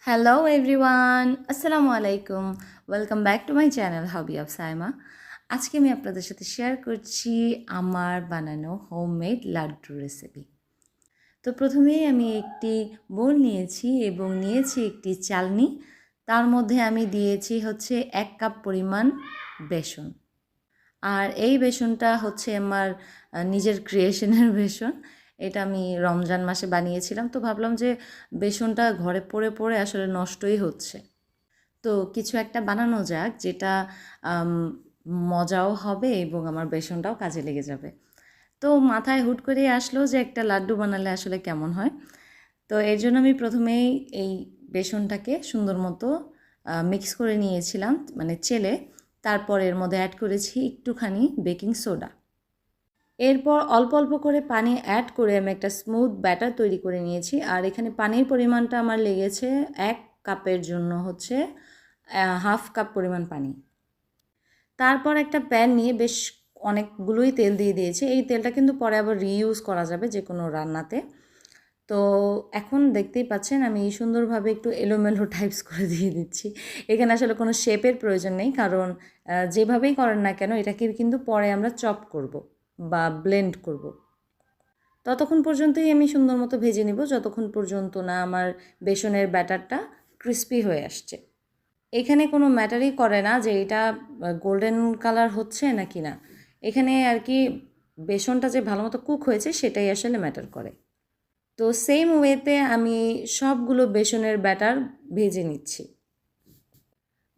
Hello everyone, আসসালামু আলাইকুম। Welcome back to my channel hobby of Saima. আজকে আমি আপনাদের সাথে শেয়ার করছি আমার বানানো হোমমেড লাড্ডু রেসিপি। তো প্রথমেই আমি একটি বোল নিয়েছি এবং নিয়েছি একটি চালনি। তার মধ্যে আমি দিয়েছি হচ্ছে 1 কাপ পরিমাণ বেসন। আর এই বেসনটা হচ্ছে আমার নিজের ক্রিয়েশনের বেসন। এটা আমি রমজান মাসে বানিয়েছিলাম, তো ভাবলাম যে বেসনটা ঘরে পড়ে পড়ে আসলে নষ্টই হচ্ছে, তো কিছু একটা বানানো যাক যেটা আম, মজাও হবে এবং আমার বেসনটাও কাজে লেগে যাবে। তো মাথায় হুট করে আসলো যে একটা লাড্ডু বানালে আসলে কেমন হয়। তো এর জন্য আমি প্রথমেই এই বেসনটাকে সুন্দর মতো মিক্স করে নিয়েছিলাম, মানে চেলে। তারপর এর মধ্যে অ্যাড করেছি একটুখানি বেকিং সোডা। এরপর অল্প অল্প করে পানি অ্যাড করে আমি একটা স্মুথ ব্যাটার তৈরি করে নিয়েছি। আর এখানে পানির পরিমাণটা আমার লেগেছে 1 কাপের জন্য হচ্ছে 1/2 কাপ পরিমাণ পানি। তারপর একটা প্যান নিয়ে বেশ অনেকগুলোই তেল দিয়ে দিয়েছি। এই তেলটা কিন্তু পরে আবার রিইউজ করা যাবে যে কোনো রান্নাতে। তো এখন দেখতেই পাচ্ছেন আমি সুন্দরভাবে একটু এলোমেলো টাইপস করে দিয়ে দিচ্ছি। এখানে আসলে কোনো শেপের প্রয়োজন নেই, কারণ যেভাবেই করেন না কেন এটাকে কিন্তু পরে আমরা চপ করব বা ব্লেন্ড করব। ততক্ষণ পর্যন্তই আমি সুন্দর মতো ভেজে নিব, যতক্ষণ পর্যন্ত না আমার বেসনের ব্যাটারটা ক্রিস্পি হয়ে আসছে। এখানে কোনো ম্যাটারই করে না যে এটা গোল্ডেন কালার হচ্ছে নাকি না। এখানে আর কি বেসনটা যে ভালো মতো কুক হয়েছে সেটাই আসলে ম্যাটার করে। তো সেম ওয়েতে আমি সবগুলো বেসনের ব্যাটার ভেজে নিচ্ছি।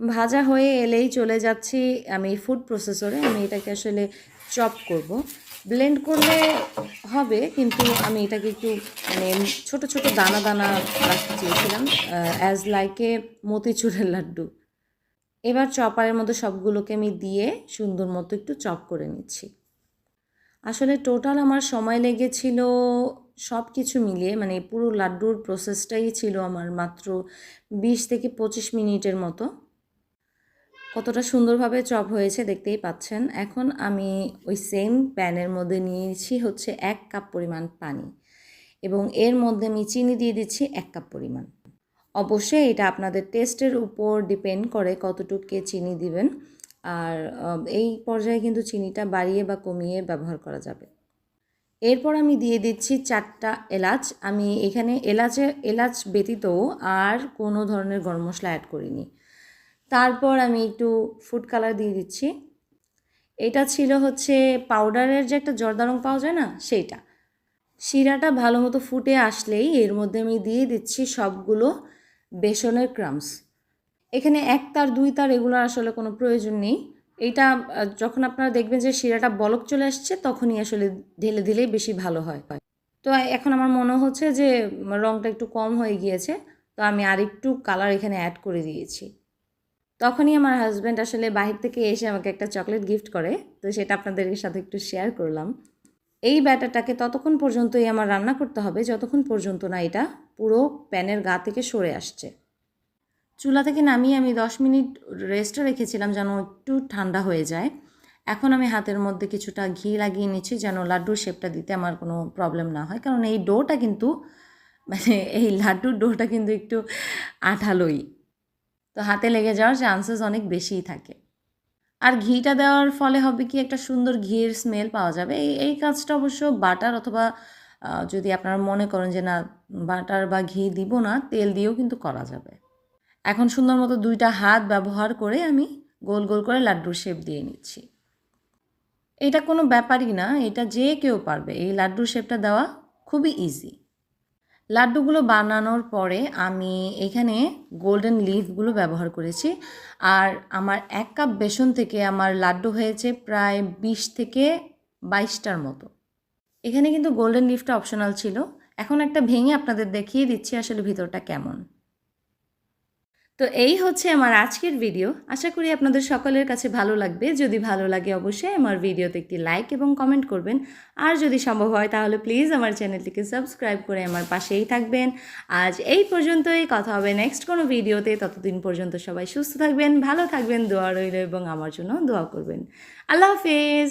ভাজা হয়ে এলেই চলে যাচ্ছি আমি ফুড প্রসেসরে। আমি এটাকে আসলে চপ করব। ব্লেন্ড করলে হবে, কিন্তু আমি এটাকে একটু মানে ছোট ছোট দানা দানা রাখতে চেয়েছিলাম, অ্যাজ লাইক এ মতিচুরের লাড্ডু। এবার চপারের মধ্যে সবগুলোকে আমি দিয়ে সুন্দর মতো একটু চপ করে নিচ্ছি। আসলে টোটাল আমার সময় লেগেছিল সব কিছু মিলিয়ে, মানে পুরো লাড্ডুর প্রসেসটাই ছিল আমার মাত্র 20 থেকে 25 মিনিটের মতো। কতটা সুন্দরভাবে চপ হয়েছে দেখতেই পাচ্ছেন। এখন আমি ওই সেম প্যানের মধ্যে নিয়েছি হচ্ছে 1 কাপ পরিমাণ পানি এবং এর মধ্যে আমি চিনি দিয়ে দিচ্ছি 1 কাপ পরিমাণ। অবশ্যই এটা আপনাদের টেস্টের উপর ডিপেন্ড করে কতটুকু চিনি দিবেন। আর এই পর্যায়ে কিন্তু চিনিটা বাড়িয়ে বা কমিয়ে ব্যবহার করা যাবে। এরপর আমি দিয়ে দিচ্ছি 4টা এলাচ। আমি এখানে এলাচ ব্যতীত আর কোনো ধরনের গরম মশলা অ্যাড করিনি। তারপর আমি একটু ফুড কালার দিয়ে দিচ্ছি। এটা ছিল হচ্ছে পাউডারের যে একটা জর্দা রং পাওয়া যায় না, সেইটা। শিরাটা ভালো মতো ফুটে আসলেই এর মধ্যে আমি দিয়ে দিচ্ছি সবগুলো বেসনের ক্রামস। এখানে 1 তার 2 তার এগুলোর আসলে কোনো প্রয়োজন নেই। এইটা যখন আপনারা দেখবেন যে শিরাটা বলক চলে আসছে তখনই আসলে ঢেলে দিলেই বেশি ভালো হয়। তো এখন আমার মনে হচ্ছে যে রঙটা একটু কম হয়ে গিয়েছে, তো আমি আরেকটু কালার এখানে অ্যাড করে দিয়েছি। তখনই আমার হাজব্যান্ড আসলে বাহির থেকে এসে আমাকে একটা চকলেট গিফট করে, তো সেটা আপনাদের সাথে একটু শেয়ার করলাম। এই ব্যাটারটাকে ততক্ষণ পর্যন্তই আমার রান্না করতে হবে যতক্ষণ পর্যন্ত না এটা পুরো প্যানের গা থেকে সরে আসছে। চুলা থেকে নামিয়ে আমি 10 মিনিট রেস্টে রেখেছিলাম যেন একটু ঠান্ডা হয়ে যায়। এখন আমি হাতের মধ্যে কিছুটা ঘি লাগিয়ে নিচ্ছি যেন লাড্ডুর শেপটা দিতে আমার কোনো প্রবলেম না হয়, কারণ এই ডোটা কিন্তু মানে এই লাড্ডুর ডোটা কিন্তু একটু আঠালোই, তো হাতে লেগে যাওয়ার চান্সেস অনেক বেশিই থাকে। আর ঘিটা দেওয়ার ফলে হবে কি একটা সুন্দর ঘিয়ের স্মেল পাওয়া যাবে। এই কাজটা অবশ্য বাটার অথবা যদি আপনারা মনে করেন যে না বাটার বা ঘি দিব না, তেল দিয়েও কিন্তু করা যাবে। এখন সুন্দর মতো 2টা হাত ব্যবহার করে আমি গোল গোল করে লাড্ডুর শেপ দিয়ে নিচ্ছি। এটা কোনো ব্যাপারই না, এটা যে কেউ পারবে। এই লাড্ডুর শেপটা দেওয়া খুবই ইজি। লাড্ডুগুলো বানানোর পরে আমি এখানে গোল্ডেন লিফগুলো ব্যবহার করেছি। আর আমার 1 কাপ বেসন থেকে আমার লাড্ডু হয়েছে প্রায় 20 থেকে 22টার মতো। এখানে কিন্তু গোল্ডেন লিফটা অপশনাল ছিল। এখন একটা ভেঙে আপনাদের দেখিয়ে দিচ্ছি আসলে ভিতরটা কেমন। তো এই হচ্ছে আমার আজকের ভিডিও। আশা করি আপনাদের সকলের কাছে ভালো লাগবে। যদি ভালো লাগে অবশ্যই আমার ভিডিওতে একটি লাইক এবং কমেন্ট করবেন। আর যদি সম্ভব হয় তাহলে প্লিজ আমার চ্যানেলটিকে সাবস্ক্রাইব করে আমার পাশেই থাকবেন। আজ এই পর্যন্তই, কথা হবে নেক্সট কোনো ভিডিওতে। ততদিন পর্যন্ত সবাই সুস্থ থাকবেন, ভালো থাকবেন, দোয়া রইল এবং আমার জন্য দোয়া করবেন। আল্লাহ হাফেজ।